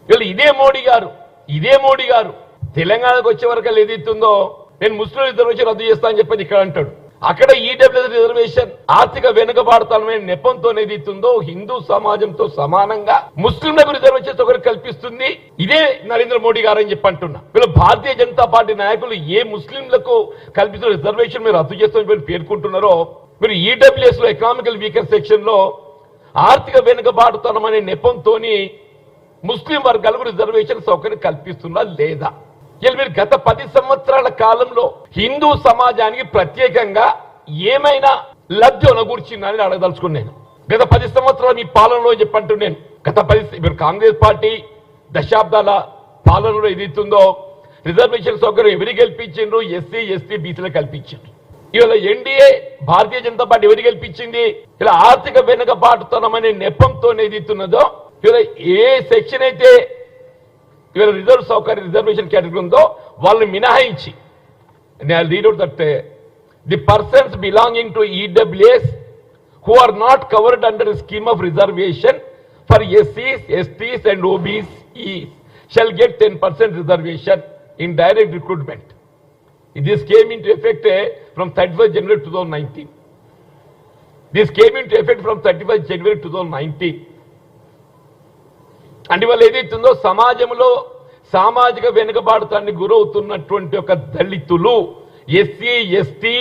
వీళ్ళు ఇదే మోడీ గారు తెలంగాణకు వచ్చే వరకు ఏదైతుందో నేను ముస్లిం రిజర్వేషన్ రద్దు చేస్తా అని చెప్పి ఇక్కడ అంటాడు. అక్కడ ఈడబ్ల్యూఎస్ రిజర్వేషన్ ఆర్థిక వెనుకబాటుతనమైన నెపంతో ఏదైతుందో హిందూ సమాజంతో సమానంగా ముస్లింలకు రిజర్వేషన్ ఒకరికి కల్పిస్తుంది ఇదే నరేంద్ర మోడీ గారు అని చెప్పి అంటున్నా. వీళ్ళు భారతీయ జనతా పార్టీ నాయకులు ఏ ముస్లింలకు కల్పిస్తున్న రిజర్వేషన్ మీరు రద్దు చేస్తామని పేర్కొంటున్నారో, మీరు ఈడబ్ల్యూఎస్ లో ఎకనామికల్ వీకర్ సెక్షన్ లో ఆర్థిక వెనుకబాటుతనమైన నెపంతో ముస్లిం వర్గాలకు రిజర్వేషన్ సౌకర్యం కల్పిస్తున్నా లేదా? మీరు గత 10 సంవత్సరాల కాలంలో హిందూ సమాజానికి ప్రత్యేకంగా ఏమైనా లబ్ధి ఒనగూర్చిందని అడగదలుచుకున్నాను. గత 10 సంవత్సరాలు మీ పాలనలో చెప్పంటూ నేను గత 10 కాంగ్రెస్ పార్టీ దశాబ్దాల పాలనలో ఏదైతుందో రిజర్వేషన్ సౌకర్యం ఎవరికి కల్పించిండ్రు? ఎస్సీ ఎస్టీ బీసీలకు కల్పించిండ్రు. ఇవాళ ఎన్డీఏ భారతీయ జనతా పార్టీ ఎవరికి కల్పించింది? ఇలా ఆర్థిక వెనుకబాటుతనమనే నెపంతో ఏదైతున్నదో ఇవాళ ఏ సెక్షన్ అయితే ఇవాళ రిజర్వ్ సౌకర్యం రిజర్వేషన్ కేటగిరీ ఉందో వాళ్ళని మినహాయించి read out that the persons belonging to EWS who are not covered under the scheme of reservation for SCs, STs and OBCs shall get 10% reservation in direct recruitment. This came into effect from 31st January 2019. This came into effect from 31st January 2019. అంటే వాళ్ళు ఏదైతుందో సమాజంలో సామాజిక వెనుకబాటుతానికి గురవుతున్నటువంటి ఒక దళితులు, SC ST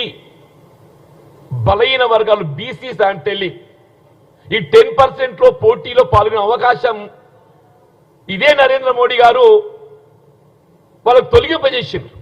బలహీన వర్గాలు, BCs అంటే ఈ 10% లో పోటీలో పాల్గొనే అవకాశం ఇదే నరేంద్ర మోడీ గారు వాళ్ళకు తొలగింపజేసిండ్రు.